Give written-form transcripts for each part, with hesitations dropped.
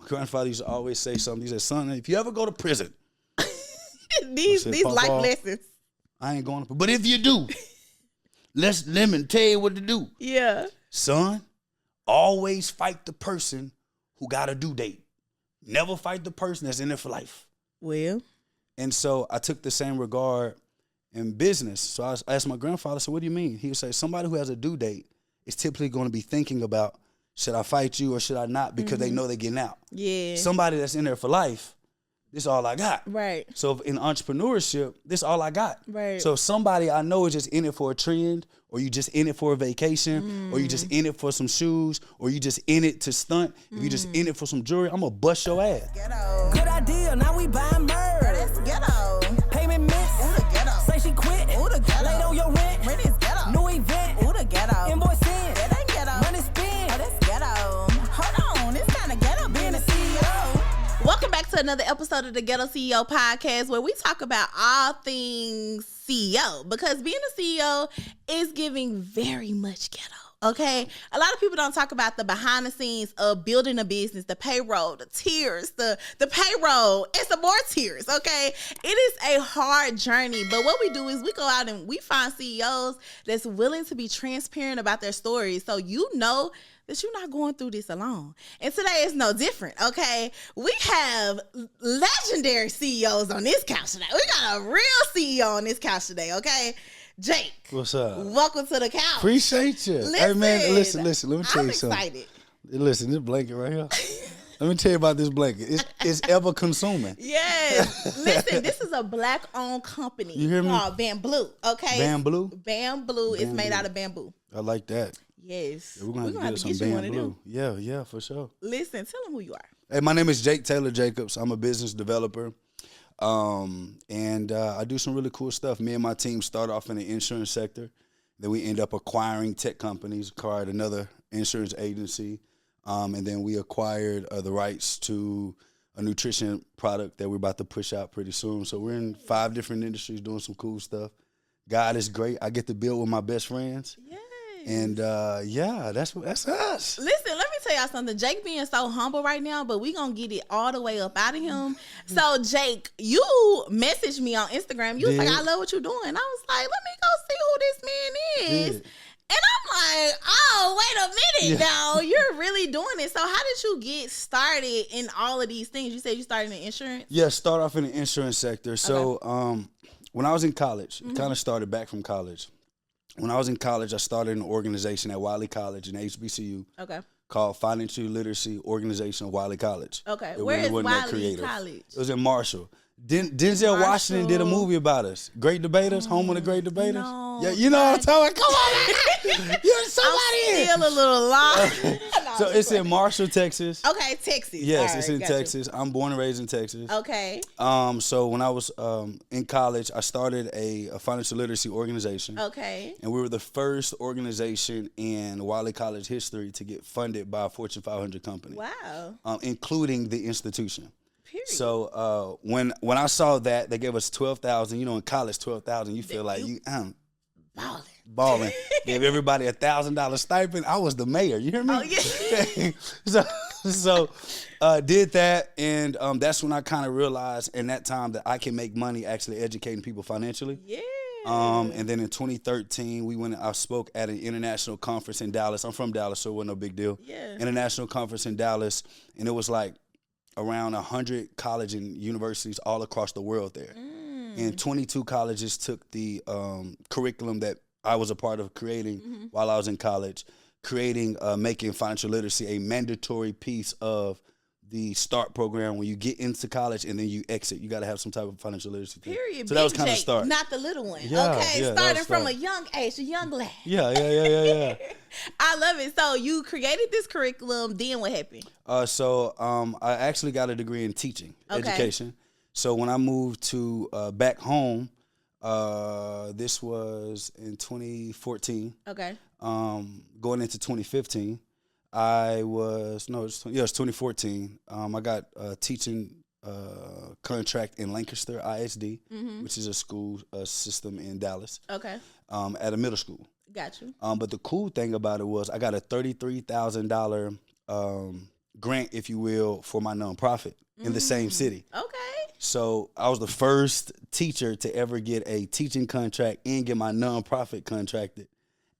grandfather used to always say something. He said, son, if you ever go to prison. these life lessons. I ain't going to prison. But if you do, let me tell you what to do. Yeah. Son, always fight the person who got a due date. Never fight the person that's in there for life. Well. And so I took the same regard in business. So I asked my grandfather, so what do you mean? He would say, somebody who has a due date is typically going to be thinking about, should I fight you or should I not? Because they know they're getting out. Yeah. Somebody that's in there for life, this is all I got. Right. So in entrepreneurship, this is all I got. Right. So somebody I know is just in it for a trend, or you just in it for a vacation, or you just in it for some shoes, or you just in it to stunt. If you just in it for some jewelry, I'm going to bust your ass. Ghetto. Good idea, now we buying merch. That's ghetto. Payment miss. Ooh, the ghetto. Say she quit. Ooh, the ghetto. Late on your rent. Rent is ghetto. New event. Ooh, the ghetto. Invoice in. That ain't ghetto. Money spin. Oh, that's ghetto. Hold on, it's kind of ghetto being a CEO. Welcome back to another episode of the Ghetto CEO Podcast, where we talk about all things CEO, because being a CEO is giving very much ghetto. Okay, a lot of people don't talk about the behind the scenes of building a business, the payroll, the tears, the payroll, and some more tears. Okay, it is a hard journey, but what we do is we go out and we find CEOs that's willing to be transparent about their stories, so you know that you're not going through this alone. And today is no different, okay? We have legendary CEOs on this couch today. We got a real CEO on this couch today, okay? Jake. What's up? Welcome to the couch. Appreciate you. Hey, man, listen. Let me tell you something. I'm excited. Listen, this blanket right here. Let me tell you about this blanket. It's ever consuming. Yes. Listen, this is a black-owned company. You hear me? Called Bamboo, okay? Bamboo? Bamboo is made out of bamboo. I like that. Yes. Yeah, we're going to have to get some bamboo. Yeah, for sure. Listen, tell them who you are. Hey, my name is Jake Tayler Jacobs. I'm a business developer. And I do some really cool stuff. Me and my team start off in the insurance sector. Then we end up acquiring tech companies, acquired another insurance agency. And then we acquired the rights to a nutrition product that we're about to push out pretty soon. So we're in 5 different industries doing some cool stuff. God is great. I get to build with my best friends. Yeah. And that's us. Listen, let me tell y'all something. Jake being so humble right now, but we gonna get it all the way up out of him. So Jake, you messaged me on Instagram. You was like, I love what you're doing. I was like, let me go see who this man is. And I'm like, oh, wait a minute now. You're really doing it. So how did you get started in all of these things? You said you started in insurance? Yeah, start off in the insurance sector. So when I was in college, it kind of started back from college. When I was in college, I started an organization at Wiley College in HBCU called Financial Literacy Organization of Wiley College. Okay. Where is Wiley College? It was in Marshall. Denzel Washington did a movie about us. Great Debaters, Home of the Great Debaters. No, yeah, you know what I'm talking about. Come on, man. You're somebody I'm still a little lost. So it's in Marshall, Texas. Okay, Texas. Yes, it's in Texas. I'm born and raised in Texas. Okay. So when I was in college, I started a financial literacy organization. Okay. And we were the first organization in Wiley College history to get funded by a Fortune 500 company. Wow. Including the institution. Period. So when I saw that, they gave us $12,000. You know, in college, $12,000, you feel like you balling. Gave everybody $1,000 stipend. I was the mayor. You hear me? Oh yeah. so did that, and that's when I kind of realized in that time that I can make money actually educating people financially. Yeah. And then in 2013, I spoke at an international conference in Dallas. I'm from Dallas, so it wasn't no big deal. Yeah. International conference in Dallas, and it was like around 100 colleges and universities all across the world there. And 22 colleges took the curriculum that I was a part of creating while I was in college, making financial literacy a mandatory piece of the START program when you get into college and then you exit. You got to have some type of financial literacy. Period. So that was kind of start. Not the little one. Yeah, okay, yeah, starting from a young age, a young lad. Yeah. I love it. So you created this curriculum. Then what happened? So I actually got a degree in teaching, education. So when I moved to back home, this was in 2014. Okay. Going into 2015. It was 2014. I got a teaching contract in Lancaster ISD, which is a school system in Dallas. Okay. At a middle school. Got you. But the cool thing about it was I got a $33,000 grant, if you will, for my nonprofit in the same city. Okay. So I was the first teacher to ever get a teaching contract and get my nonprofit contracted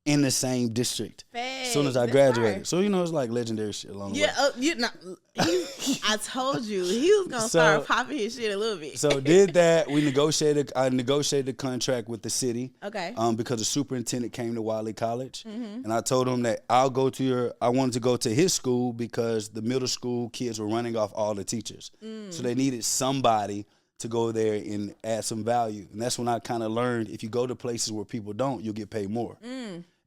in the same district. As soon as I graduated. Fire. So, it's like legendary shit along the way. I told you he was gonna start popping his shit a little bit. So did that. I negotiated a contract with the city. Okay. Because the superintendent came to Viably College, and I told him that I wanted to go to his school because the middle school kids were running off all the teachers, so they needed somebody to go there and add some value. And that's when I kind of learned if you go to places where people don't, you'll get paid more.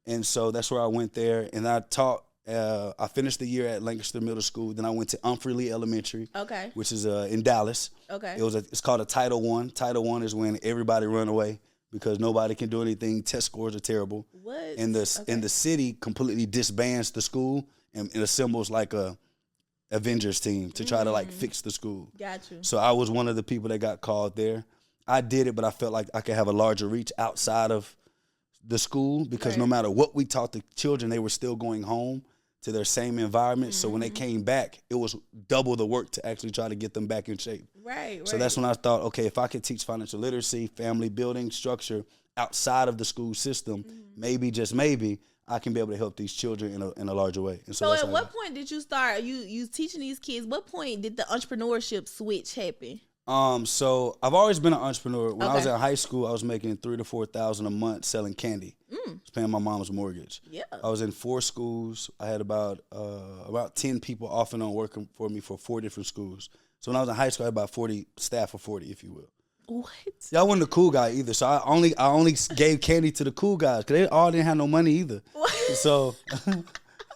And so that's where I went there, and I taught. I finished the year at Lancaster Middle School. Then I went to Humphrey Lee Elementary, which is in Dallas. Okay. It's called a Title I. Title I is when everybody run away because nobody can do anything. Test scores are terrible. What? And the city completely disbands the school and it assembles like a Avengers team to try to like fix the school. Got you. So I was one of the people that got called there. I did it, but I felt like I could have a larger reach outside of the school because no matter what we taught the children, they were still going home to their same environment. So when they came back, it was double the work to actually try to get them back in shape. Right. So that's when I thought, okay, if I could teach financial literacy, family building, structure outside of the school system, maybe, just maybe, I can be able to help these children in a larger way. And so at what point did you start, you teaching these kids, what point did the entrepreneurship switch happen? So I've always been an entrepreneur. When I was in high school, I was making $3,000 to $4,000 a month selling candy. I was paying my mom's mortgage. Yeah. I was in 4 schools. I had about 10 people off and on working for me for 4 different schools. So when I was in high school, I had about 40 staff of 40, if you will. What? Yeah, I wasn't a cool guy either. So I only gave candy to the cool guys because they all didn't have no money either. What? So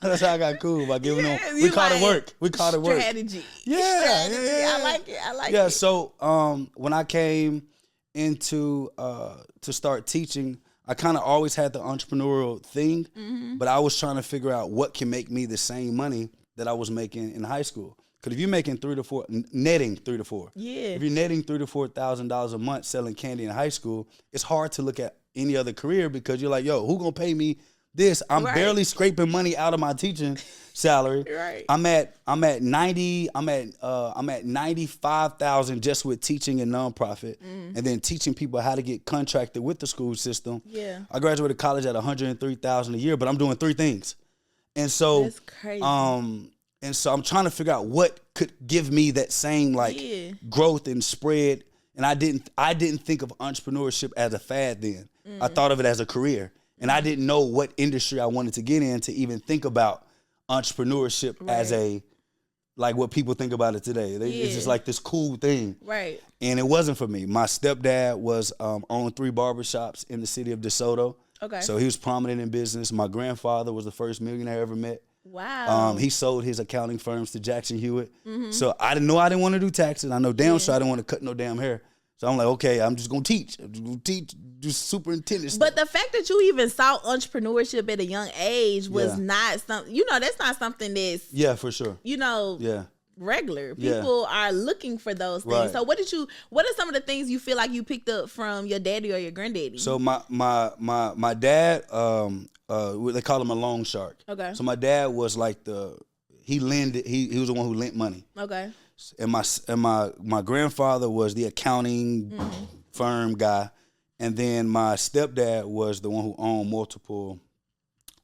that's how I got cool by giving them. We called it work. Strategy. Yeah. I like it. Yeah. So when I came into to start teaching, I kind of always had the entrepreneurial thing, but I was trying to figure out what can make me the same money that I was making in high school. Because if you're making netting 3 to 4, if you're netting $3,000 to $4,000 a month selling candy in high school, it's hard to look at any other career because you're like, yo, who gonna pay me this? I'm barely scraping money out of my teaching salary. I'm at 95,000 just with teaching and nonprofit, and then teaching people how to get contracted with the school system. Yeah, I graduated college at $103,000 a year, but I'm doing 3 things, and so that's crazy. And so I'm trying to figure out what could give me that same growth and spread. And I didn't think of entrepreneurship as a fad then. I thought of it as a career. And I didn't know what industry I wanted to get in to even think about entrepreneurship as like what people think about it today. It's just like this cool thing. Right. And it wasn't for me. My stepdad was owned 3 barbershops in the city of DeSoto. Okay. So he was prominent in business. My grandfather was the first millionaire I ever met. Wow. He sold his accounting firms to Jackson Hewitt. So I didn't want to do taxes. I know damn sure I didn't want to cut no damn hair. So I'm like, okay, I'm just going to teach. Do superintendent stuff. But the fact that you even saw entrepreneurship at a young age was not something, that's not something that's... Yeah, for sure. Regular. People are looking for those things. Right. So what are some of the things you feel like you picked up from your daddy or your granddaddy? So my dad, they call him a loan shark. Okay. So my dad was like he was the one who lent money. Okay. And my grandfather was the accounting firm guy, and then my stepdad was the one who owned multiple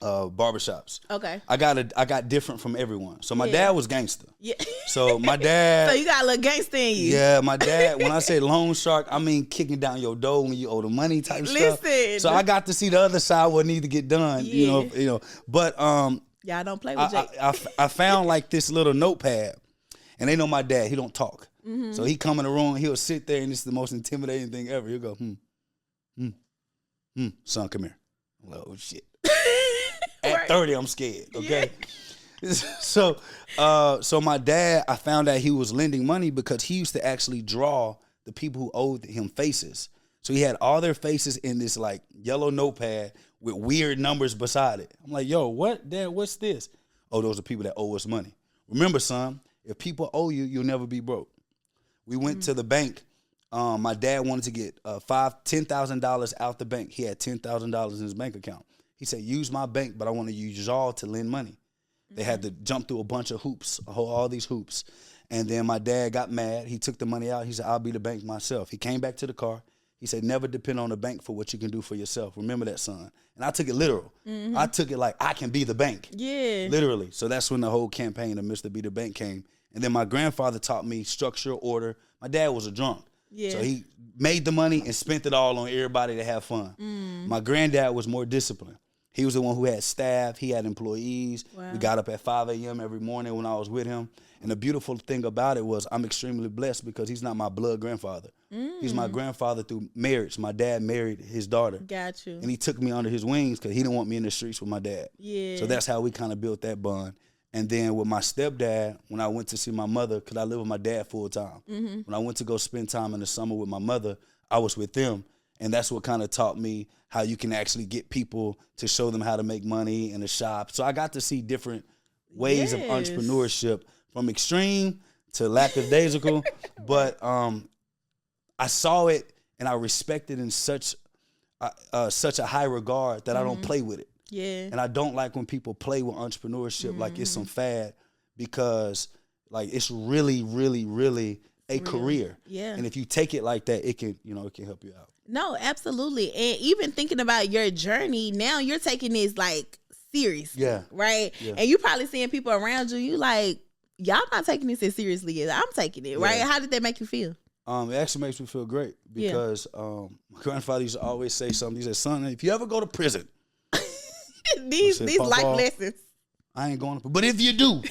barbershops. Okay. I got different from everyone. So my dad was gangster. Yeah. So my dad. So you got a little gangster in you. Yeah, my dad. When I say loan shark, I mean kicking down your door when you owe the money type stuff. Listen. So I got to see the other side what needed to get done. Yeah. You know. But y'all don't play with Jake. I found like this little notepad, and they know my dad. He don't talk. So he come in the room. He'll sit there, and it's the most intimidating thing ever. He'll go, son, come here. I'm like, oh shit. At 30, I'm scared, okay? Yeah. So my dad, I found out he was lending money because he used to actually draw the people who owed him faces. So he had all their faces in this like yellow notepad with weird numbers beside it. I'm like, yo, what, Dad, what's this? Oh, those are people that owe us money. Remember, son, if people owe you, you'll never be broke. We went to the bank. My dad wanted to get $10,000 out the bank. He had $10,000 in his bank account. He said, use my bank, but I want to use y'all to lend money. They had to jump through a bunch of hoops, all these hoops. And then my dad got mad. He took the money out. He said, I'll be the bank myself. He came back to the car. He said, never depend on the bank for what you can do for yourself. Remember that, son. And I took it literal. I took it like I can be the bank. Yeah. Literally. So that's when the whole campaign of Mr. Be the Bank came. And then my grandfather taught me structure, order. My dad was a drunk. Yeah. So he made the money and spent it all on everybody to have fun. My granddad was more disciplined. He was the one who had staff. He had employees. Wow. We got up at 5 a.m. every morning when I was with him. And the beautiful thing about it was I'm extremely blessed because he's not my blood grandfather. He's my grandfather through marriage. My dad married his daughter. Got you. And he took me under his wings because he didn't want me in the streets with my dad. Yeah. So that's how we kind of built that bond. And then with my stepdad, when I went to see my mother, because I live with my dad full time. When I went to go spend time in the summer with my mother, I was with them. And that's what kind of taught me how you can actually get people to show them how to make money in the shop. So I got to see different ways of entrepreneurship, from extreme to lackadaisical. But I saw it and I respect it in such a high regard that I don't play with it. Yeah. And I don't like when people play with entrepreneurship like it's some fad, because like it's really, really, really a career. Yeah. And if you take it like that, it can help you out. No, absolutely. And even thinking about your journey, now you're taking this like serious. Yeah. Right? Yeah. And you probably seeing people around you, you like, y'all not taking this as seriously as I'm taking it, right? How did that make you feel? It actually makes me feel great because my grandfather used to always say something. He said, son, if you ever go to prison, these life lessons. I ain't going to, but if you do,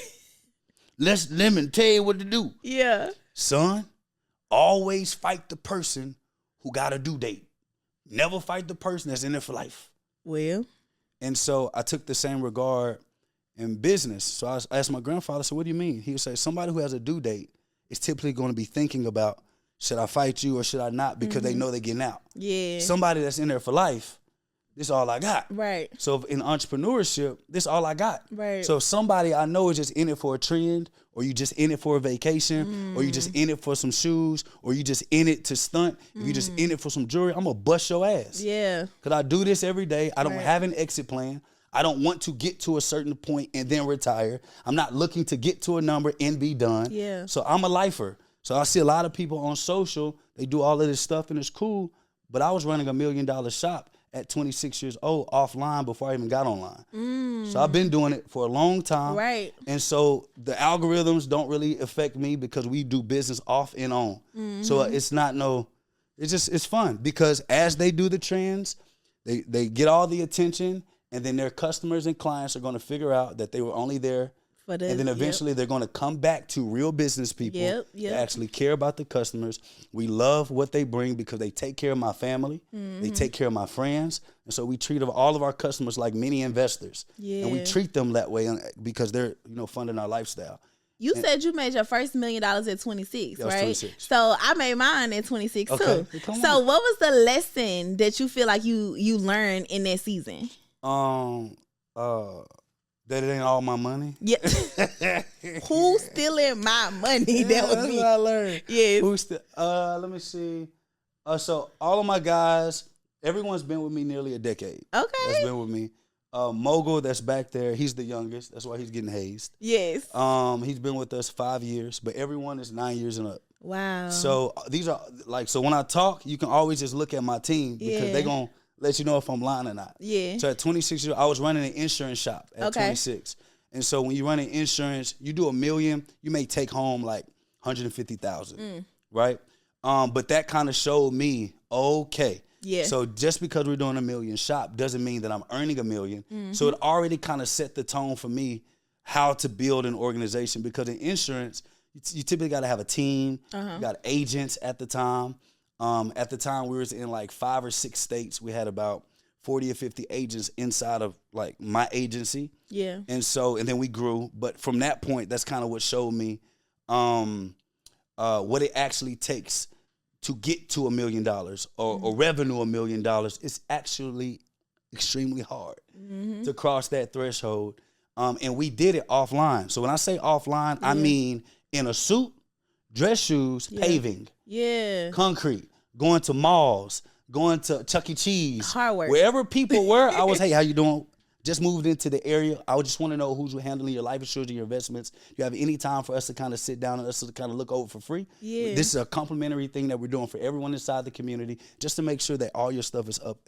let me tell you what to do. Yeah. Son, always fight the person who got a due date. Never fight the person that's in it for life. Well. And so I took the same regard in business. So I asked my grandfather, so what do you mean? He would say, somebody who has a due date is typically going to be thinking about, should I fight you or should I not? Because they know they're getting out. Yeah. Somebody that's in there for life, this is all I got. Right. So in entrepreneurship, this is all I got. Right. So if somebody I know is just in it for a trend, or you just in it for a vacation, or you just in it for some shoes, or you just in it to stunt, if you just in it for some jewelry, I'm going to bust your ass. Yeah. Because I do this every day. I don't have an exit plan. I don't want to get to a certain point and then retire. I'm not looking to get to a number and be done. Yeah. So I'm a lifer. So I see a lot of people on social, they do all of this stuff and it's cool, but I was running $1 million shop at 26 years old offline before I even got online. So I've been doing it for a long time. Right. And so the algorithms don't really affect me because we do business off and on. So it's it's fun because as they do the trends, they get all the attention, and then their customers and clients are going to figure out that they were only there. And then eventually they're going to come back to real business people that actually care about the customers. We love what they bring because they take care of my family. They take care of my friends. And so we treat all of our customers like mini investors. Yeah. And we treat them that way because they're, funding our lifestyle. You said you made your first $1 million at 26, right? 26. So I made mine at 26 okay. too. So what was the lesson that you feel like you learned in that season? That it ain't all my money. Yeah. Who's stealing my money? That was that's me. what I learned. Yes. Let me see. So all of my guys, everyone's been with me nearly a decade. Okay. That's been with me. Mogul, that's back there, he's the youngest. That's why he's getting hazed. Yes. He's been with us 5 years, but everyone is 9 years and up. Wow. So these are so when I talk, you can always just look at my team because they're going to let you know if I'm lying or not. Yeah. So at 26 years, I was running an insurance shop at 26. And so when you run an insurance, you do $1 million, you may take home like 150,000, right? But that kind of showed me, okay. Yeah. So just because we're doing $1 million shop doesn't mean that I'm earning $1 million. So it already kind of set the tone for me how to build an organization, because in insurance, you typically got to have a team. You got agents at the time. At the time, we was in like 5 or 6 states. We had about 40 or 50 agents inside of like my agency. Yeah. And then we grew. But from that point, that's kind of what showed me what it actually takes to get to $1 million or revenue $1 million. It's actually extremely hard to cross that threshold. And we did it offline. So when I say offline, I mean in a suit, dress shoes, paving, concrete, going to malls, going to Chuck E. Cheese, hard work. wherever people were. I was, hey, how you doing? just moved into the area. I would just want to know who's handling your life insurance and your investments. Do you have any time for us to kind of sit down and us to kind of look over for free? Yeah. This is a complimentary thing that we're doing for everyone inside the community, just to make sure that all your stuff is up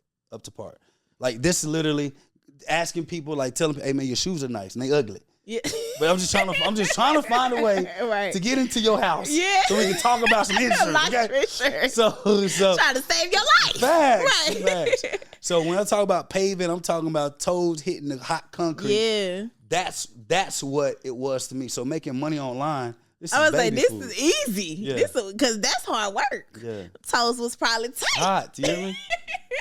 to par. Like, this is literally asking people, like, telling people, hey man, your shoes are nice and they ugly. Yeah. But I'm just trying to find a way to get into your house. Yeah. So we can talk about some insurance. Okay? So trying to save your life. Facts. So when I talk about paving, I'm talking about toes hitting the hot concrete. Yeah. That's what it was to me. So making money online, this I is was like, this food. is easy. Yeah. Because that's hard work. Yeah. Toes was probably tight. Hot, do you hear me?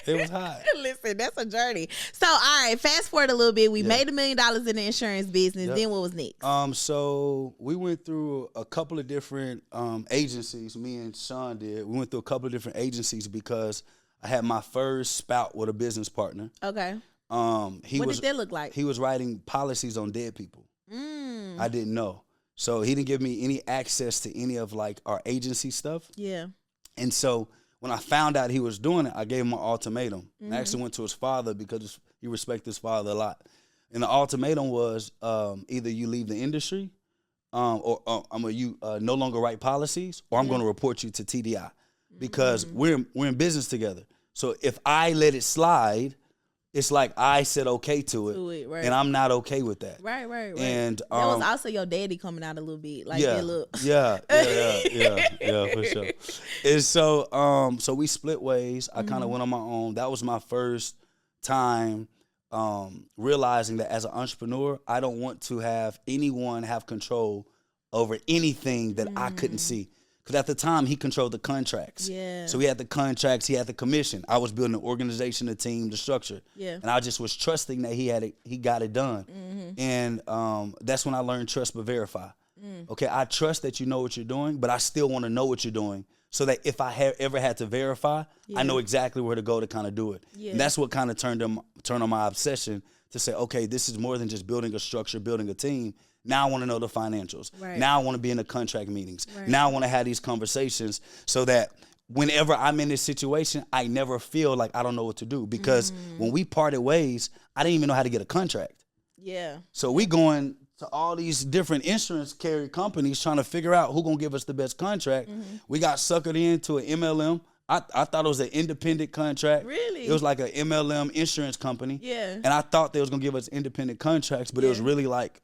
It was hot. Listen, that's a journey. So, all right, fast forward a little bit. We made $1 million in the insurance business. Then what was next? So we went through a couple of different agencies. Me and Sean did. We went through a couple of different agencies because I had my first spout with a business partner. Okay. What did that look like? He was writing policies on dead people. I didn't know. So he didn't give me any access to any of like our agency stuff. Yeah. And so when I found out he was doing it, I gave him an ultimatum. I actually went to his father because he respects his father a lot. And the ultimatum was either you leave the industry or you no longer write policies, or I'm going to report you to TDI because we're in business together. So if I let it slide, it's like I said okay to it, right. And I'm not okay with that. Right. And that was also your daddy coming out a little bit, like yeah, that look. Yeah, for sure. And so we split ways. I kind of went on my own. That was my first time realizing that as an entrepreneur, I don't want to have anyone have control over anything that I couldn't see. Because at the time, he controlled the contracts. Yeah. So he had the contracts, he had the commission. I was building an organization, a team, the structure. Yeah. And I just was trusting that he got it done. And that's when I learned trust but verify. Okay, I trust that you know what you're doing, but I still want to know what you're doing so that if I ever had to verify, I know exactly where to go to kind of do it. Yeah. And that's what kind of turned on my obsession to say, okay, this is more than just building a structure, building a team. Now I want to know the financials. Right. Now I want to be in the contract meetings. Right. Now I want to have these conversations so that whenever I'm in this situation, I never feel like I don't know what to do. Because when we parted ways, I didn't even know how to get a contract. Yeah. So we going to all these different insurance carrier companies trying to figure out who's going to give us the best contract. We got suckered into an MLM. I thought it was an independent contract. Really? It was like an MLM insurance company. Yeah. And I thought they was going to give us independent contracts, but it was really like,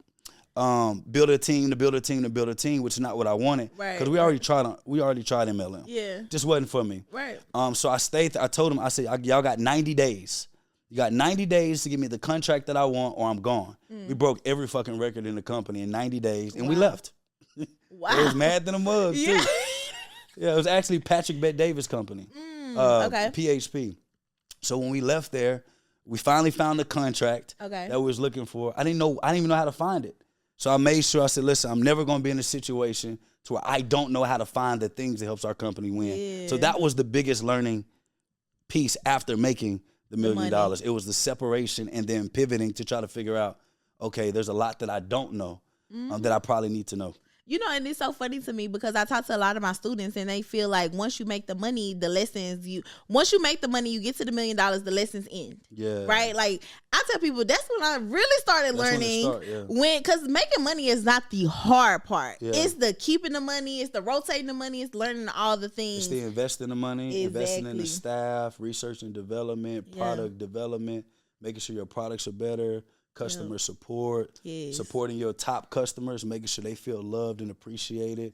build a team to build a team to build a team, which is not what I wanted. Right. Because we already tried MLM. Yeah. Just wasn't for me. Right. So I stayed. I told him, I said, y'all got 90 days. You got 90 days to give me the contract that I want, or I'm gone. We broke every fucking record in the company in 90 days, and we left. Wow. It was mad than a mug too. Yeah. It was actually Patrick Bet Davis company. Okay. PHP. So when we left there, we finally found the contract that we was looking for. I didn't even know how to find it. So I made sure, I said, listen, I'm never going to be in a situation to where I don't know how to find the things that helps our company win. Yeah. So that was the biggest learning piece after making the $1 million. It was the separation and then pivoting to try to figure out, okay, there's a lot that I don't know that I probably need to know. You know, and it's so funny to me because I talk to a lot of my students and they feel like once you make the money, once you make the money, you get to the $1 million, the lessons end. Yeah. Right? Like, I tell people that's when I really started learning because making money is not the hard part. Yeah. It's the keeping the money, it's the rotating the money, it's learning all the things. It's the investing the money, investing in the staff, research and development, product development, making sure your products are better. Customer support, supporting your top customers, making sure they feel loved and appreciated.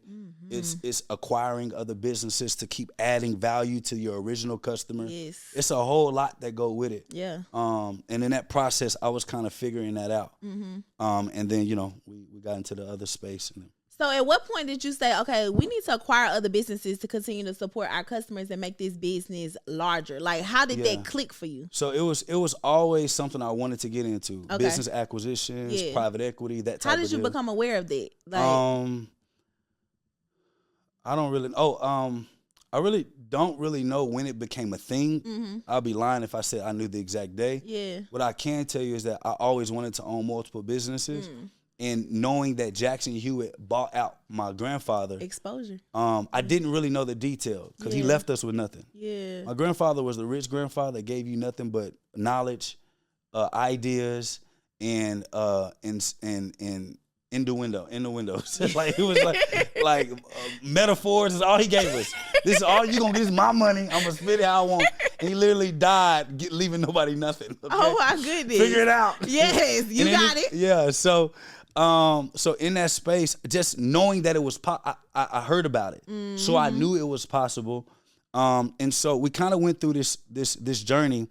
It's acquiring other businesses to keep adding value to your original customer. It's a whole lot that go with it. Yeah. And in that process, I was kind of figuring that out. And then, we got into the other space. So at what point did you say, okay, we need to acquire other businesses to continue to support our customers and make this business larger? Like, how did that click for you? So it was always something I wanted to get into. Okay. Business acquisitions, private equity, that type of deal. How did you become aware of that? Like, I don't really I really don't really know when it became a thing. I'll be lying if I said I knew the exact day. Yeah. What I can tell you is that I always wanted to own multiple businesses. And knowing that Jackson Hewitt bought out my grandfather. Exposure. I didn't really know the detail because he left us with nothing. Yeah. My grandfather was the rich grandfather that gave you nothing but knowledge, ideas and innuendos. Like it was like metaphors is all he gave us. This is all you gonna get is my money. I'm gonna spend it how I want. And he literally died, leaving nobody nothing. Okay? Oh my goodness! Figure it out. Yes, you got it. Yeah. So in that space, just knowing that it was, I heard about it, so I knew it was possible. And so we kind of went through this journey.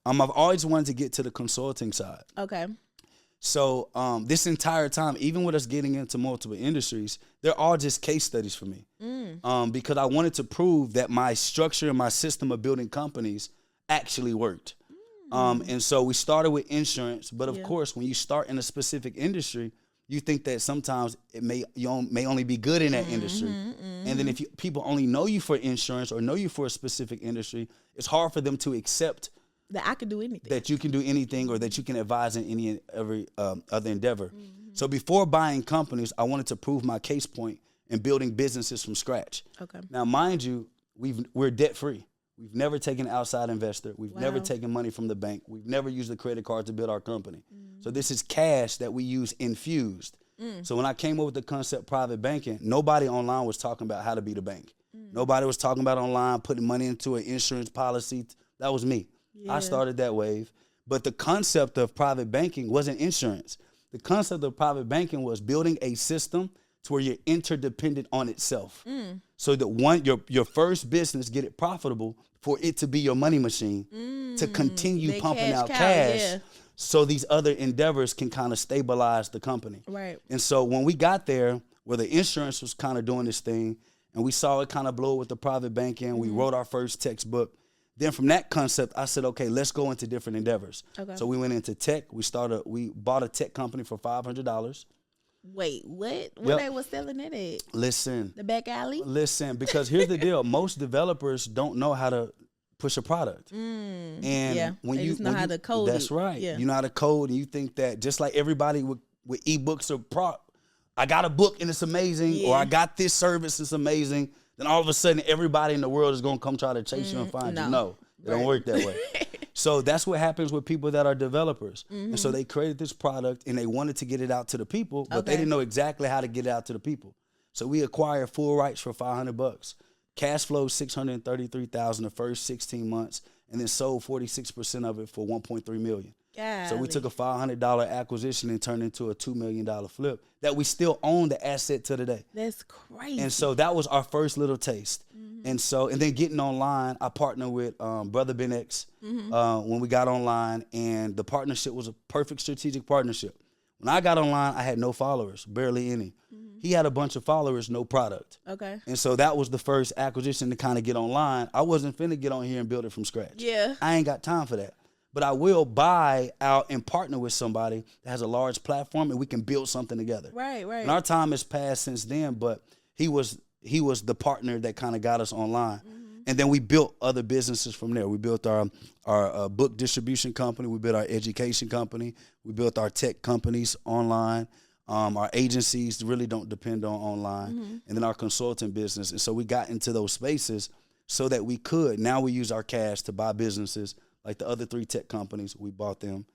I've always wanted to get to the consulting side. Okay. So this entire time, even with us getting into multiple industries, they're all just case studies for me. Because I wanted to prove that my structure and my system of building companies actually worked. And so we started with insurance, but of course, when you start in a specific industry, you think that sometimes you may only be good in that industry. And then if people only know you for insurance or know you for a specific industry, it's hard for them to accept that I can do anything. That you can do anything or that you can advise in any and every other endeavor. So before buying companies, I wanted to prove my case point in building businesses from scratch. Okay. Now, mind you, we're debt free. We've never taken an outside investor. We've never taken money from the bank. We've never used a credit card to build our company. So this is cash that we use infused. So when I came up with the concept private banking, nobody online was talking about how to be the bank. Nobody was talking about online putting money into an insurance policy. That was me. Yeah. I started that wave. But the concept of private banking wasn't insurance. The concept of private banking was building a system to where you're interdependent on itself. So that your first business, get it profitable for it to be your money machine to continue pumping out cash. Yeah. So these other endeavors can kind of stabilize the company. Right. And so when we got there, where the insurance was kind of doing this thing, and we saw it kind of blow with the private banking, we wrote our first textbook. Then from that concept, I said, okay, let's go into different endeavors. Okay. So we went into tech. We bought a tech company for $500. Wait, what? What they was selling it at? Listen. The back alley? Listen, because here's the deal. Most developers don't know how to push a product. And when they just know how to code that's right. Yeah. You know how to code, and you think that just like everybody with ebooks or I got a book and it's amazing, or I got this service, it's amazing. Then all of a sudden, everybody in the world is going to come try to chase you and find you. No, it don't work that way. So that's what happens with people that are developers. And so they created this product, and they wanted to get it out to the people, but they didn't know exactly how to get it out to the people. So we acquired full rights for $500. Cash flow $633,000 the first 16 months, and then sold 46% of it for $1.3 million. So we took a $500 acquisition and turned it into a $2 million flip that we still own the asset to today. That's crazy. And so that was our first little taste. And then getting online, I partnered with Brother Ben X when we got online, and the partnership was a perfect strategic partnership. When I got online, I had no followers, barely any. He had a bunch of followers, no product. Okay. And so that was the first acquisition to kind of get online. I wasn't finna get on here and build it from scratch. Yeah. I ain't got time for that. But I will buy out and partner with somebody that has a large platform, and we can build something together. Right. And our time has passed since then, but he was the partner that kind of got us online. And then we built other businesses from there. We built our book distribution company. We built our education company. We built our tech companies online. Our agencies really don't depend on online. And then our consulting business. And so we got into those spaces so that we could. Now we use our cash to buy businesses. Like the other 3 tech companies, we bought them.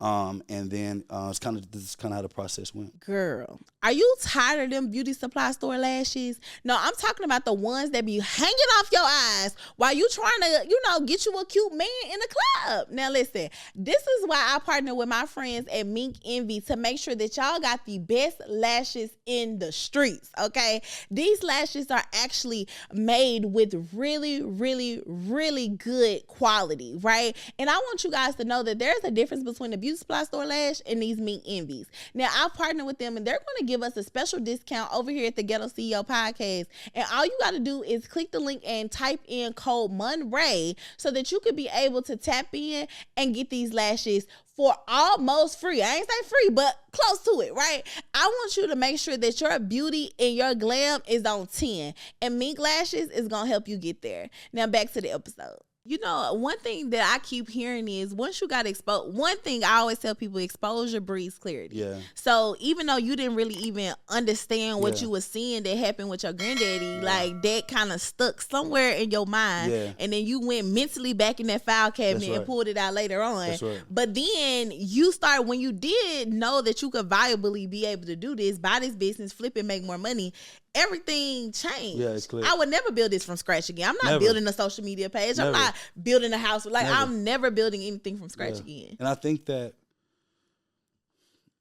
And then this is kind of how the process went. Girl, are you tired of them beauty supply store lashes? No, I'm talking about the ones that be hanging off your eyes while you trying to, get you a cute man in the club. Now listen, this is why I partner with my friends at Mink Envy to make sure that y'all got the best lashes in the streets, okay? These lashes are actually made with really, really, really good quality, right? And I want you guys to know that there's a difference between the beauty supply store lash and these Mink Envies. Now, I've partnered with them, and they're going to give us a special discount over here at the Ghetto CEO Podcast. And all you got to do is click the link and type in code Monrae so that you could be able to tap in and get these lashes for almost free. I ain't say free, but close to it, right? I want you to make sure that your beauty and your glam is on 10. And Mink Lashes is going to help you get there. Now, back to the episode. You know, one thing that I keep hearing is once you got exposed, one thing I always tell people, exposure breeds clarity. Yeah. So even though you didn't really even understand what you were seeing that happened with your granddaddy, like that kind of stuck somewhere in your mind. Yeah. And then you went mentally back in that file cabinet and pulled it out later on. That's right. But then you start, when you did know that you could viably be able to do this, buy this business, flip it, make more money, everything changed. Yeah, it's clear. I would never build this from scratch again. I'm not building a social media page. I'm not building a house. Like, I'm never building anything from scratch again. And I think that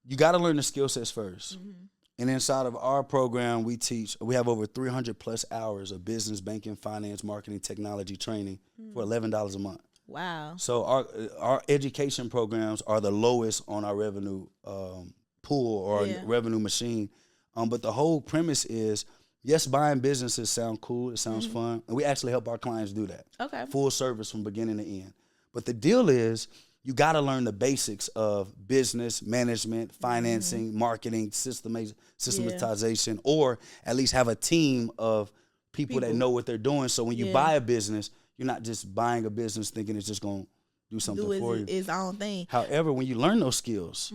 you got to learn the skill sets first. And inside of our program, we have over 300 plus hours of business, banking, finance, marketing, technology training for $11 a month. Wow. So our education programs are the lowest on our revenue pool or revenue machine. But the whole premise is, yes, buying businesses sound cool. It sounds fun. And we actually help our clients do that. Okay. Full service from beginning to end. But the deal is, you got to learn the basics of business, management, financing, marketing, systematization, or at least have a team of people that know what they're doing. So when you buy a business, you're not just buying a business thinking it's just going to do something for you. Its own thing. However, when you learn those skills,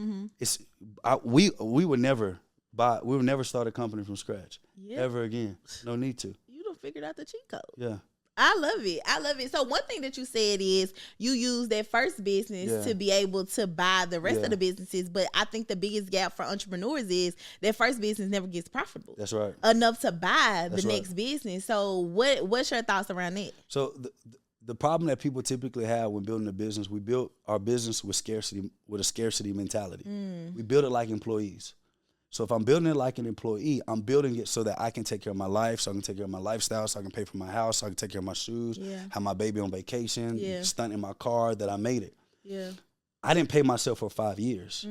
we would never start a company from scratch ever again. No need to. You done figured out the cheat code. Yeah. I love it. I love it. So one thing that you said is you use that first business to be able to buy the rest of the businesses. But I think the biggest gap for entrepreneurs is that first business never gets profitable. That's right. Enough to buy the next business. So what's your thoughts around that? So the problem that people typically have when building a business, we built our business with a scarcity mentality. We build it like employees. So if I'm building it like an employee, I'm building it so that I can take care of my life, so I can take care of my lifestyle, so I can pay for my house, so I can take care of my shoes, have my baby on vacation, stunt in my car, that I made it. Yeah. I didn't pay myself for 5 years.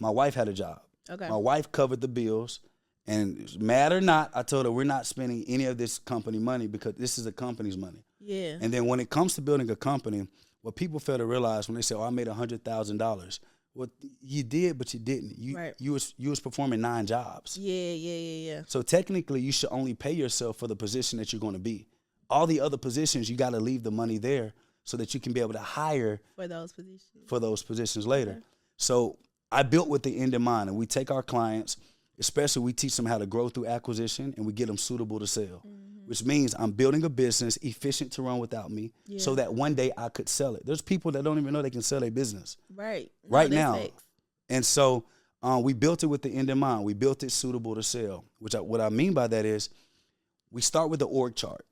My wife had a job. Okay. My wife covered the bills. And mad or not, I told her we're not spending any of this company money because this is the company's money. Yeah. And then when it comes to building a company, what people fail to realize when they say, oh, I made $100,000. Well, you did, but you didn't. You was performing 9 jobs. Yeah. So technically, you should only pay yourself for the position that you're going to be. All the other positions, you got to leave the money there so that you can be able to hire for those positions later. Okay. So I built with the end in mind, and we take our clients, especially we teach them how to grow through acquisition, and we get them suitable to sell. Which means I'm building a business efficient to run without me so that one day I could sell it. There's people that don't even know they can sell their business. Right now. Fakes. And so we built it with the end in mind. We built it suitable to sell. What I mean by that is we start with the org chart.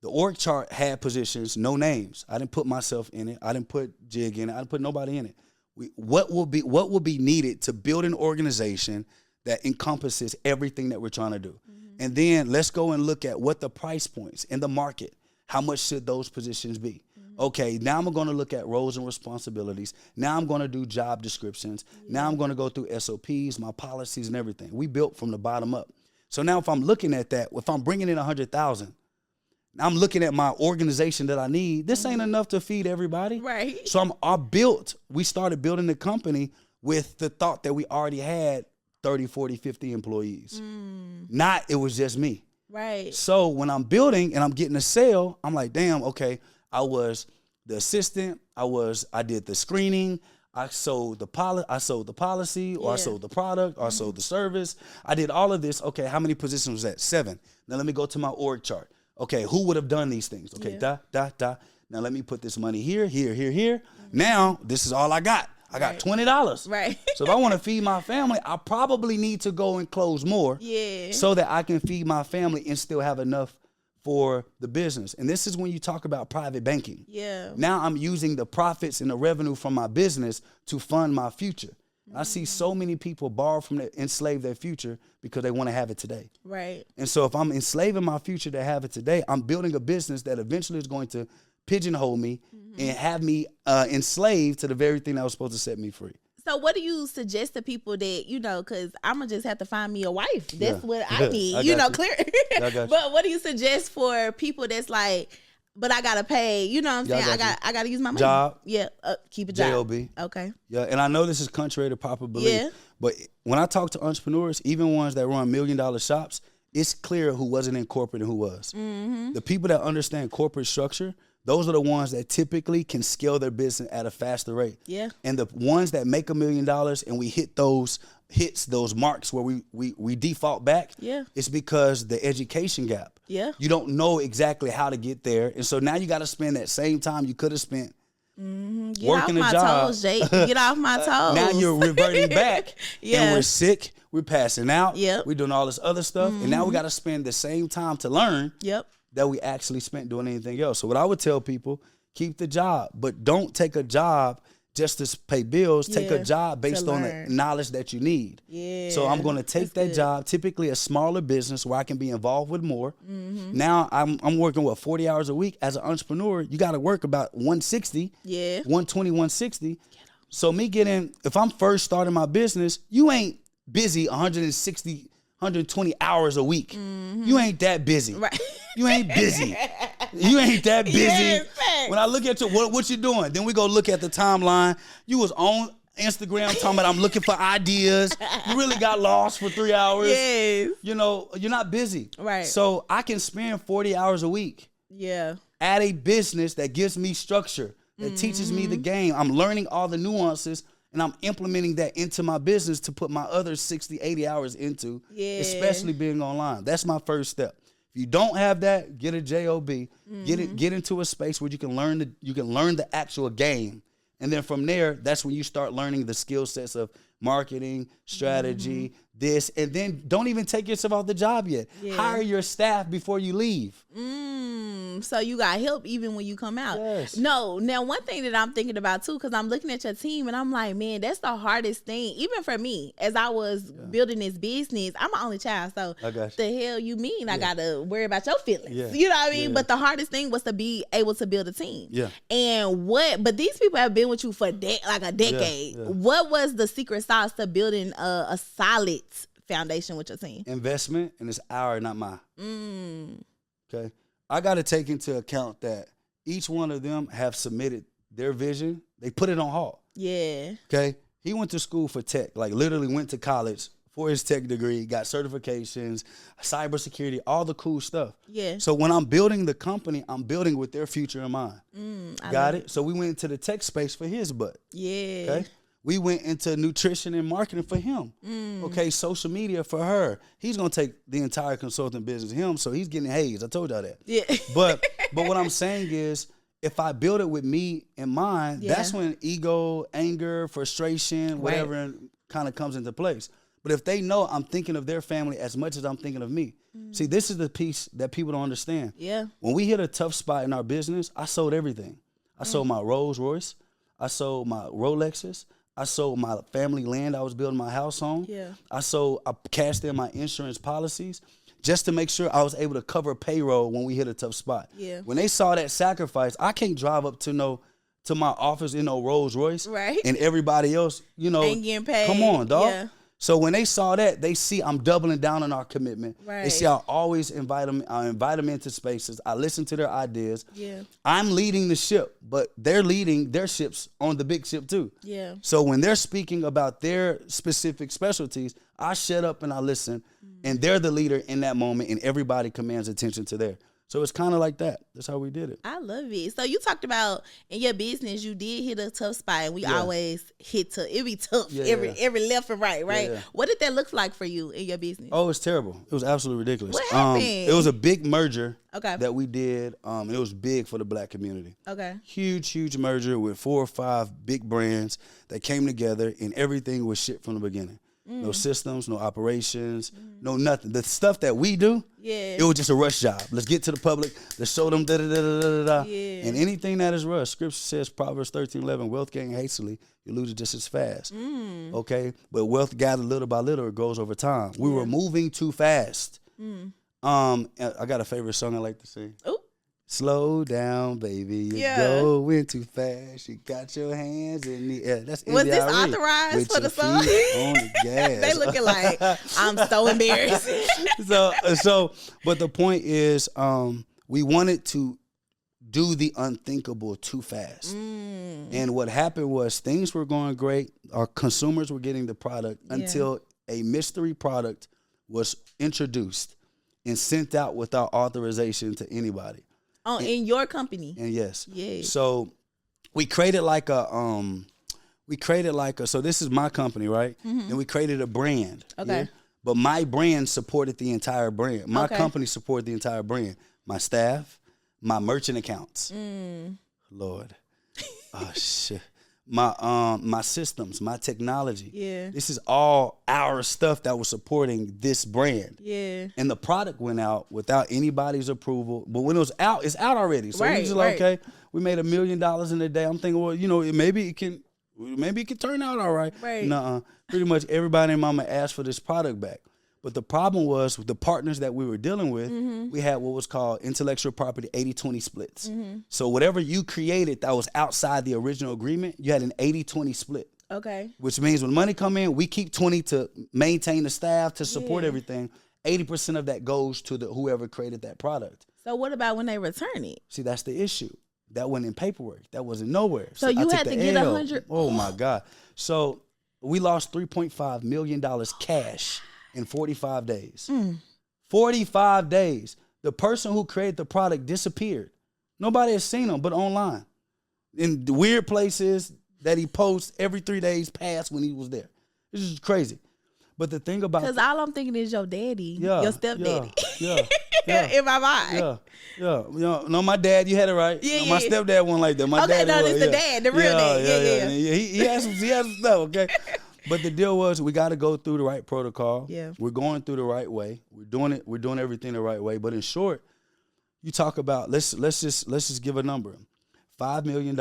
The org chart had positions, no names. I didn't put myself in it. I didn't put Jig in it. I didn't put nobody in it. What will be needed to build an organization that encompasses everything that we're trying to do? And then let's go and look at what the price points in the market. How much should those positions be? Okay, now I'm going to look at roles and responsibilities. Now I'm going to do job descriptions. Now I'm going to go through SOPs, my policies and everything. We built from the bottom up. So now if I'm looking at that, if I'm bringing in 100,000, I'm looking at my organization that I need. This ain't enough to feed everybody. Right. So we started building the company with the thought that we already had 30, 40, 50 employees. Not it was just me. Right. So when I'm building and I'm getting a sale, I'm like, damn, okay, I was the assistant, I did the screening, I sold the policy, or I sold the product, or I sold the service. I did all of this. Okay, how many positions was that? 7. Now let me go to my org chart. Okay, who would have done these things? Okay, Now let me put this money here. Now this is all I got. I got $20. Right. So if I want to feed my family, I probably need to go and close more so that I can feed my family and still have enough for the business. And this is when you talk about private banking. Yeah. Now I'm using the profits and the revenue from my business to fund my future. I see so many people borrow from enslave their future because they want to have it today. Right. And so if I'm enslaving my future to have it today, I'm building a business that eventually is going to pigeonhole me and have me enslaved to the very thing that was supposed to set me free. So what do you suggest to people that, because I'm going to just have to find me a wife. That's what I need, clear. But what do you suggest for people that's like, but I got to pay, you know what I'm saying? I got to use my money. Job. Yeah, keep a job. JOB. Okay. Yeah, and I know this is contrary to popular belief, but when I talk to entrepreneurs, even ones that run $1 million shops, it's clear who wasn't in corporate and who was. The people that understand corporate structure, those are the ones that typically can scale their business at a faster rate. Yeah. And the ones that make $1 million and we hit those marks where we default back, Yeah. it's because the education gap. Yeah. You don't know exactly how to get there. And so now you got to spend that same time you could have spent Get working off a my job. toes, Jake. Get off my toes. Now you're reverting back. Yeah. And we're sick. We're passing out. Yep. We're doing all this other stuff. And now we got to spend the same time to learn Yep. that we actually spent doing anything else. So what I would tell people, keep the job, but don't take a job just to pay bills. Take a Yeah, job based to on the learn. knowledge that you need. Yeah. So I'm going to take That's that good. job, typically a smaller business where I can be involved with more. Mm-hmm. Now I'm working, 40 hours a week. As an entrepreneur, you got to work about 160, Yeah. 120, 160. So if I'm first starting my business, you ain't busy 160, 120 hours a week. You ain't that busy. Mm-hmm. Right. You ain't busy. You ain't that busy. Yes, facts. When I look at you, what you doing? Then we go look at the timeline. You was on Instagram talking about I'm looking for ideas. You really got lost for 3 hours. Yes. You know, you're not busy. Right. So I can spend 40 hours a week Yeah. at a business that gives me structure, that teaches me the game. I'm learning all the nuances and I'm implementing that into my business to put my other 60, 80 hours into, Yeah. especially being online. That's my first step. If you don't have that, get a job. Get into a space where you can learn the actual game. And then from there, that's when you start learning the skill sets of marketing, strategy, this, and then don't even take yourself off the job yet. Yeah. Hire your staff before you leave. So you got help even when you come out. Yes. No, now one thing that I'm thinking about too, because I'm looking at your team and I'm like, man, that's the hardest thing, even for me, as I was building this business. I'm an only child, so I got the hell you mean I gotta worry about your feelings? Yeah. You know what I mean? Yeah. But the hardest thing was to be able to build a team. Yeah. But these people have been with you for like a decade. Yeah. What was the secret sauce to building a solid foundation with your team? Investment, and it's our, not mine. Okay. I got to take into account that each one of them have submitted their vision. They put it on halt. Yeah. Okay. He went to school for tech, like literally went to college for his tech degree, got certifications, cybersecurity, all the cool stuff. Yeah. So when I'm building the company, I'm building with their future in mind. Got it? So we went into the tech space for his butt. Yeah. Okay. We went into nutrition and marketing for him. Okay, social media for her. He's gonna take the entire consulting business him, so he's getting hazed. I told y'all that. Yeah. But what I'm saying is, if I build it with me in mind, Yeah. that's when ego, anger, frustration, whatever kind of comes into place. But if they know I'm thinking of their family as much as I'm thinking of me, see, this is the piece that people don't understand. Yeah. When we hit a tough spot in our business, I sold everything. I sold my Rolls Royce. I sold my Rolexes. I sold my family land I was building my house on. Yeah. I cashed in my insurance policies just to make sure I was able to cover payroll when we hit a tough spot. Yeah. When they saw that sacrifice, I can't drive up to my office in no Rolls Royce. Right. And everybody else, Ain't getting paid. Come on, dog. Yeah. So when they saw that, they see I'm doubling down on our commitment. Right. They see I always invite them into spaces. I listen to their ideas. Yeah. I'm leading the ship, but they're leading their ships on the big ship too. Yeah. So when they're speaking about their specific specialties, I shut up and I listen, and they're the leader in that moment, and everybody commands attention to there. So it's kind of like that. That's how we did it. I love it. So you talked about in your business, you did hit a tough spot, and we always hit tough. It be tough every left and right. Yeah. What did that look like for you in your business? Oh, it's terrible. It was absolutely ridiculous. What happened? It was a big merger Okay. that we did. It was big for the black community. Okay. Huge merger with 4 or 5 big brands that came together, and everything was shit from the beginning. No systems, no operations, no nothing. The stuff that we do, it was just a rush job. Let's get to the public. Let's show them da-da-da-da-da-da. Yeah. And anything that is rush, Scripture says, Proverbs 13:11, wealth gained hastily, you lose it just as fast. Okay? But wealth gathered little by little, it grows over time. We were moving too fast. I got a favorite song I like to sing. Ooh. Slow down, baby. You're going too fast. You got your hands in the air. That's Was this NDRE. authorized With for the your song? feet on the gas. They looking like I'm so embarrassed. But the point is, we wanted to do the unthinkable too fast. And what happened was things were going great. Our consumers were getting the product until a mystery product was introduced and sent out without authorization to anybody. in your company. And yes. Yeah. So we created like a so this is my company, right? And we created a brand. Okay. Yeah? But my brand supported the entire brand. My Okay. company supported the entire brand. My staff, my merchant accounts. Lord. Oh shit. My systems, my technology. Yeah. This is all our stuff that was supporting this brand. Yeah. And the product went out without anybody's approval. But when it was out, it's out already. So we Right, just like, right. okay, we made $1 million in a day. I'm thinking, well, you know, maybe it can turn out all right. Right. Nuh-uh. Pretty much everybody and mama asked for this product back. But the problem was with the partners that we were dealing with, we had what was called intellectual property 80-20 splits. So whatever you created that was outside the original agreement, you had an 80-20 split. Okay. Which means when money come in, we keep 20 to maintain the staff, to support everything. 80% of that goes to whoever created that product. So what about when they return it? See, that's the issue. That wasn't in paperwork. That wasn't nowhere. So you had to get 100. Oh my God. So we lost $3.5 million cash in 45 days. 45 days. The person who created the product disappeared. Nobody has seen him but online. In the weird places that he posts every 3 days past when he was there. This is crazy. But the thing about... Because all I'm thinking is your daddy, Yeah, your stepdaddy. Yeah. In my mind. Yeah. You know, no, my dad, you had it right. Yeah, My yeah. stepdad wasn't like that. My Okay, dad no, was, it's the dad, the real dad. Yeah. He has some stuff, okay? But the deal was we got to go through the right protocol. Yeah. We're going through the right way. We're doing everything the right way. But in short, you talk about let's just give a number. $5 million.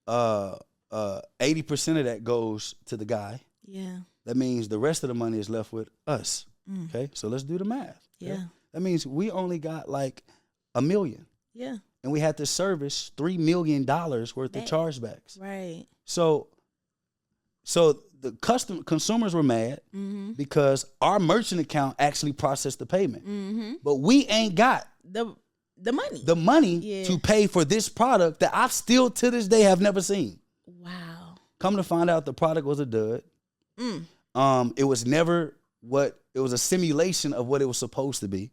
80% of that goes to the guy. Yeah. That means the rest of the money is left with us. Okay? So let's do the math. Okay? Yeah. That means we only got like $1 million. Yeah. And we had to service $3 million worth of chargebacks. Right. So the consumers were mad because our merchant account actually processed the payment. But we ain't got The money. the money to pay for this product that I still to this day have never seen. Wow. Come to find out the product was a dud. It was never what it was, a simulation of what it was supposed to be.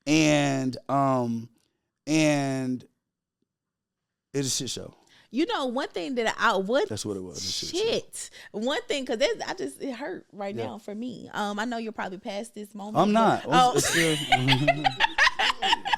And it's a shit show. You know, one thing that I would. That's what it was. Shit. One thing, because it hurt right now for me. I know you're probably past this moment. I'm not. Oh. It's still,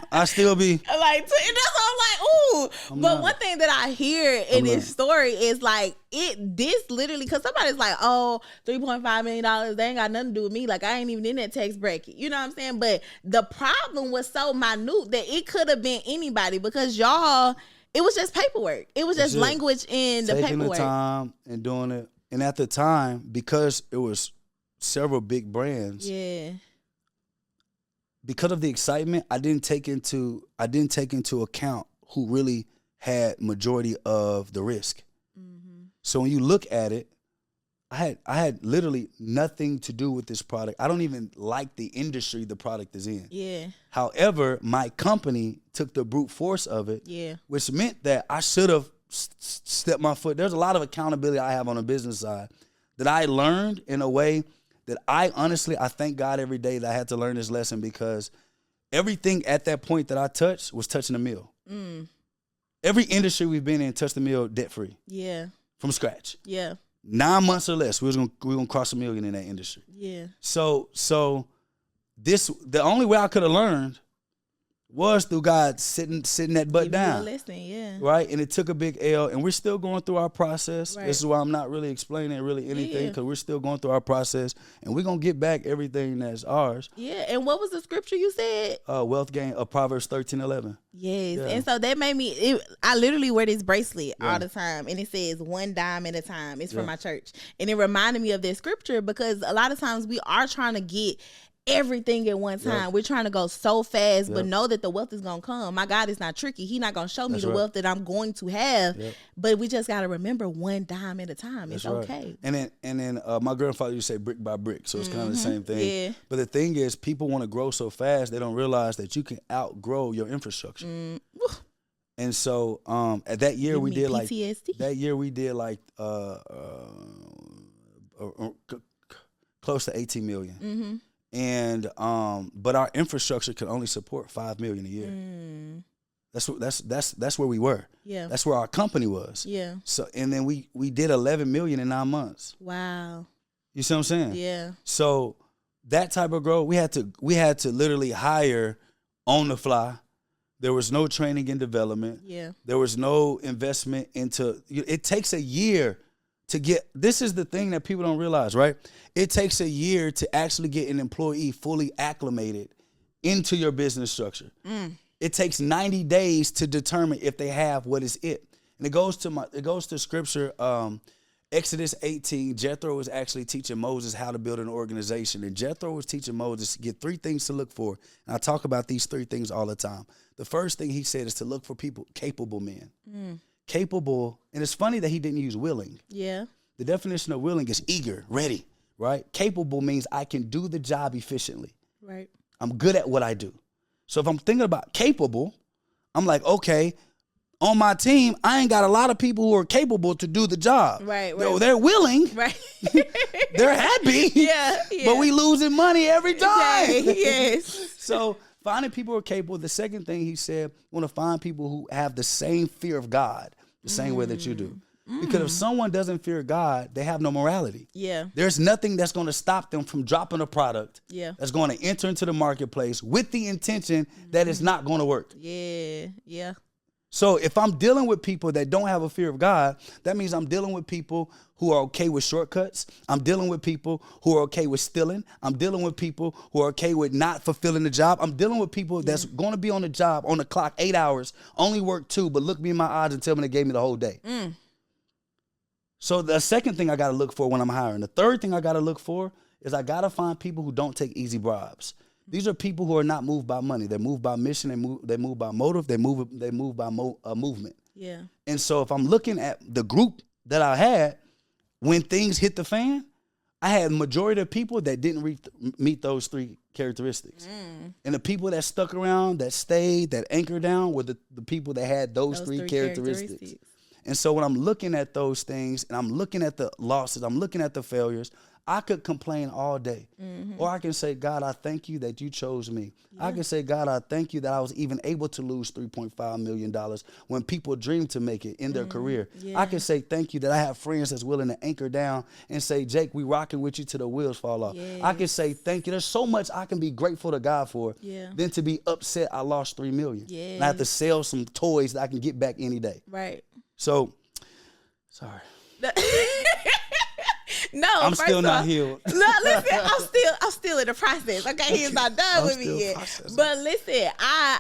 I still be. Like, that's why I'm like, ooh. But one thing that I hear in this story is like, this literally, because somebody's like, oh, $3.5 million, they ain't got nothing to do with me. Like, I ain't even in that tax bracket. You know what I'm saying? But the problem was so minute that it could have been anybody, because y'all, it was just paperwork. It was just language in the Taking paperwork. the time and doing it. And at the time, because it was several big brands, because of the excitement, I didn't take into account who really had majority of the risk. So when you look at it, I had literally nothing to do with this product. I don't even like the industry the product is in. Yeah. However, my company took the brute force of it, which meant that I should have stepped my foot. There's a lot of accountability I have on the business side that I learned in a way that I thank God every day that I had to learn this lesson, because everything at that point that I touched was touching the mill. Every industry we've been in touched the mill debt free. Yeah. From scratch. Yeah. 9 months or less, we're gonna cross $1 million in that industry. Yeah. So the only way I could have learned was through God sitting that butt down. Listen, right? And it took a big L, and we're still going through our process. Right. This is why I'm not really explaining really anything, because we're still going through our process, and we're going to get back everything that's ours. Yeah, and what was the scripture you said? Wealth gain, Proverbs 13:11. Yes, and so that made me, I literally wear this bracelet all the time, and it says $1 dime at a time. It's from my church. And it reminded me of that scripture, because a lot of times we are trying to get everything at one time. We're trying to go so fast, but know that the wealth is going to come. My God is not tricky. He's not going to show me the wealth that I'm going to have, but we just got to remember $1 dime at a time. It's okay. And then my grandfather used to say brick by brick, so it's kind of the same thing. Yeah. But the thing is, people want to grow so fast, they don't realize that you can outgrow your infrastructure. And so at that year we did PTSD? close to 18 million. And but our infrastructure can only support $5 million a year. That's where we were. Yeah. That's where our company was. Yeah. So and then we did 11 million in 9 months. Wow. You see what I'm saying? Yeah. So that type of growth, we had to literally hire on the fly. There was no training and development. Yeah. There was no investment into. It takes a year to get. This is the thing that people don't realize, right? It takes a year to actually get an employee fully acclimated into your business structure. It takes 90 days to determine if they have what is it. And it goes to scripture. Exodus 18, Jethro was actually teaching Moses how to build an organization. And Jethro was teaching Moses to get 3 things to look for. And I talk about these 3 things all the time. The first thing he said is to look for people, capable men. Capable, and it's funny that he didn't use willing. Yeah. The definition of willing is eager, ready, right? Capable means I can do the job efficiently. Right. I'm good at what I do. So if I'm thinking about capable, I'm like, okay, on my team, I ain't got a lot of people who are capable to do the job. Right. They're willing. Right. They're happy. Yeah. But we losing money every time. Yes. So finding people who are capable. The second thing he said, want to find people who have the same fear of God, the same way that you do. Because if someone doesn't fear God, they have no morality. Yeah. There's nothing that's going to stop them from dropping a product that's going to enter into the marketplace with the intention that it's not going to work. Yeah. Yeah. So if I'm dealing with people that don't have a fear of God, that means I'm dealing with people who are okay with shortcuts. I'm dealing with people who are okay with stealing. I'm dealing with people who are okay with not fulfilling the job. I'm dealing with people that's going to be on the job, on the clock, 8 hours, only work 2, but look me in my eyes and tell me they gave me the whole day. So the second thing I got to look for when I'm hiring. The third thing I got to look for is I got to find people who don't take easy bribes. These are people who are not moved by money. They're moved by mission. They move by motive. They move by movement. Yeah. And so if I'm looking at the group that I had, when things hit the fan, I had majority of people that didn't meet those 3 characteristics. And the people that stuck around, that stayed, that anchored down were the people that had those 3 characteristics. And so when I'm looking at those things and I'm looking at the losses, I'm looking at the failures, I could complain all day. Or I can say, God, I thank you that you chose me. I can say, God, I thank you that I was even able to lose $3.5 million when people dream to make it in their career. I can say, thank you that I have friends that's willing to anchor down and say, Jake, we rocking with you till the wheels fall off. I can say, thank you. There's so much I can be grateful to God for than to be upset I lost $3 million. And I have to sell some toys that I can get back any day. Right. So, sorry. No, I'm still not healed. No, listen, I'm still in the process. Okay, he's not done with me yet. But listen, I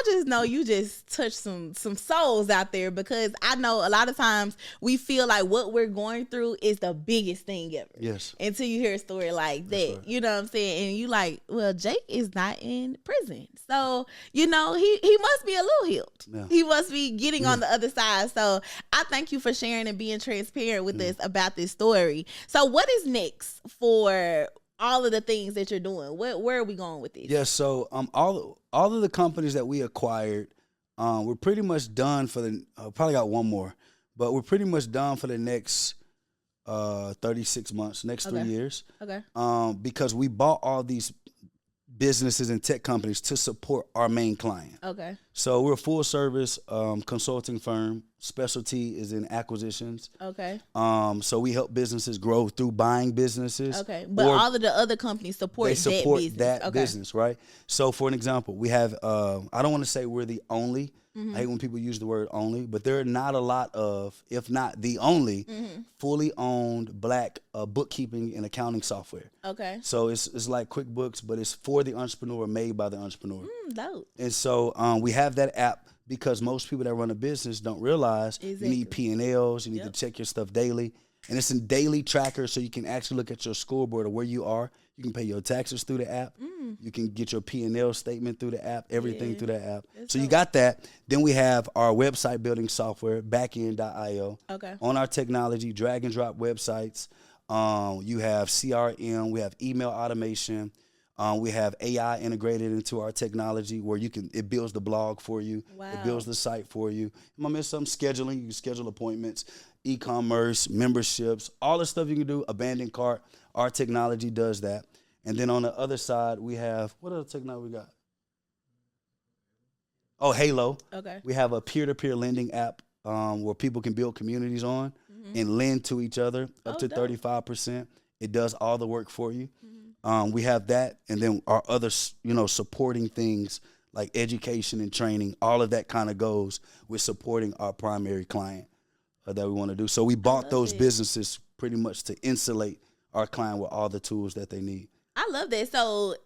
just know you just touched some souls out there, because I know a lot of times we feel like what we're going through is the biggest thing ever. Yes. Until you hear a story like that. Right. You know what I'm saying? And you like, well, Jake is not in prison. So, you know, he must be a little healed. Yeah. He must be getting on the other side. So I thank you for sharing and being transparent with us about this story. So what is next for all of the things that you're doing? Where are we going with this? Yeah, so all of the companies that we acquired, we're pretty much done for the probably got one more, but we're pretty much done for the next 36 months, next 3 years. Okay. Because we bought all these businesses and tech companies to support our main client. Okay. So we're a full service consulting firm. Specialty is in acquisitions. Okay. So we help businesses grow through buying businesses. Okay. But all of the other companies support that business, right? So for an example, we have I don't want to say we're the only. I hate when people use the word only, but there are not a lot of, if not the only, fully owned Black bookkeeping and accounting software. Okay. So it's like QuickBooks, but it's for the entrepreneur, made by the entrepreneur. Dope. And so we have that app because most people that run a business don't realize you need P&Ls, you need to check your stuff daily. And it's a daily tracker, so you can actually look at your scoreboard of where you are. You can pay your taxes through the app. You can get your P&L statement through the app, everything through the app. So you got that. Then we have our website building software, backend.io. Okay. On our technology, drag and drop websites. You have CRM. We have email automation. We have AI integrated into our technology where it builds the blog for you. Wow. It builds the site for you. Am I missing something? Scheduling. You can schedule appointments, e-commerce, memberships, all the stuff you can do, abandoned cart. Our technology does that. And then on the other side, we have, what other technology we got? Oh, Halo. Okay. We have a peer-to-peer lending app where people can build communities on and lend to each other up to 35%. It does all the work for you. We have that, and then our other, supporting things like education and training. All of that kind of goes with supporting our primary client that we want to do. So we bought those businesses pretty much to insulate our client with all the tools that they need. I love that. So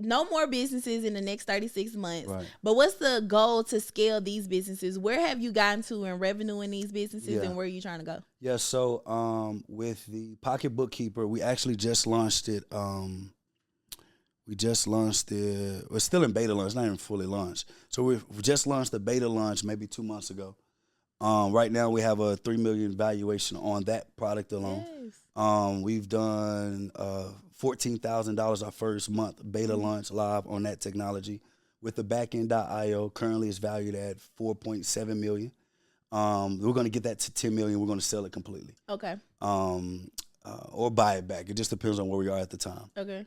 no more businesses in the next 36 months. Right. But what's the goal to scale these businesses? Where have you gotten to in revenue in these businesses and where are you trying to go? Yeah, so with the Pocket Bookkeeper, we actually just launched it. We're still in beta launch, not even fully launched. So we just launched the beta launch maybe 2 months ago. Right now we have a $3 million valuation on that product alone. Yes. We've done $14,000 our first month beta launch live on that technology. With the backend.io, currently it's valued at $4.7 million. We're going to get that to $10 million. We're going to sell it completely. Okay. Or buy it back. It just depends on where we are at the time. Okay.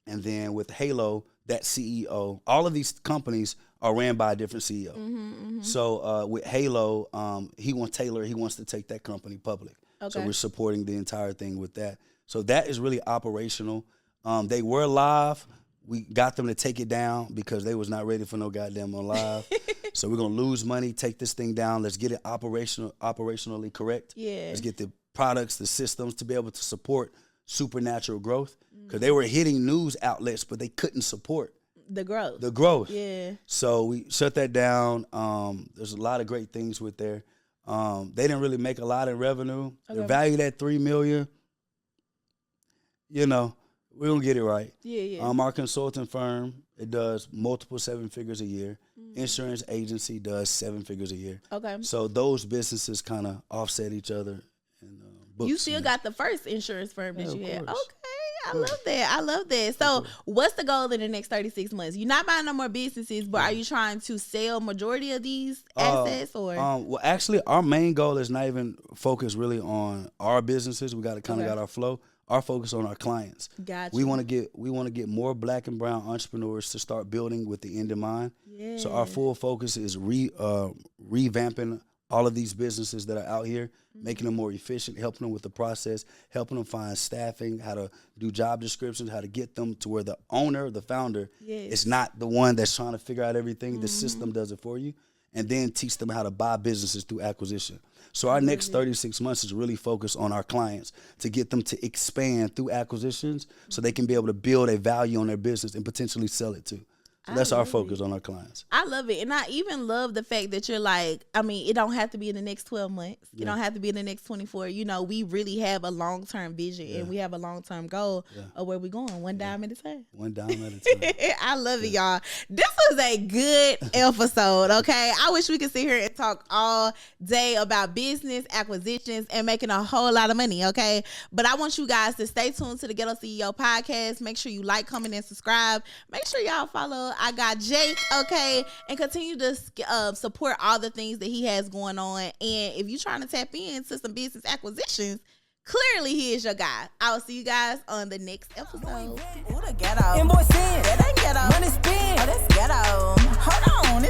And then with Halo, that CEO, all of these companies are ran by a different CEO. So with Halo, Tayler, he wants to take that company public. Okay. So we're supporting the entire thing with that. So that is really operational. They were live. We got them to take it down because they was not ready for no goddamn on live. So we're going to lose money, take this thing down. Let's get it operationally correct. Yeah. Let's get the products, the systems to be able to support supernatural growth. Because they were hitting news outlets, but they couldn't support the growth. Yeah. So we shut that down. There's a lot of great things with there. They didn't really make a lot in revenue. Okay. They're valued at $3 million. We're gonna get it right. Yeah. Our consulting firm, it does multiple 7 figures a year. Insurance agency does 7 figures a year. Okay. So those businesses kind of offset each other. And you still got the first insurance firm that you had. Okay. I love that. So what's the goal in the next 36 months? You're not buying no more businesses, but are you trying to sell majority of these assets or? Well, actually, our main goal is not even focused really on our businesses. We got to kind of got our flow. Our focus on our clients. Gotcha. We want to get more Black and brown entrepreneurs to start building with the end in mind. Yeah. So our full focus is revamping all of these businesses that are out here, making them more efficient, helping them with the process, helping them find staffing, how to do job descriptions, how to get them to where the owner, the founder, is not the one that's trying to figure out everything. The system does it for you. And then teach them how to buy businesses through acquisition. So our next 36 months is really focused on our clients to get them to expand through acquisitions so they can be able to build a value on their business and potentially sell it too. So that's our focus on our clients. I love it. And I even love the fact that you're like, it don't have to be in the next 12 months. It don't have to be in the next 24. We really have a long-term vision and we have a long-term goal of where we're going. One dime at a time. One dime at a time. I love it, y'all. This was a good episode, okay? I wish we could sit here and talk all day about business, acquisitions, and making a whole lot of money, okay? But I want you guys to stay tuned to the Ghetto CEO Podcast. Make sure you like, comment, and subscribe. Make sure y'all follow I Got Jake, okay? And continue to support all the things that he has going on. And if you're trying to tap into some business acquisitions, clearly he is your guy. I will see you guys on the next episode. Ooh, the ghetto. Invoice in. That ain't ghetto. Money spin. Oh, that's ghetto. Hold on.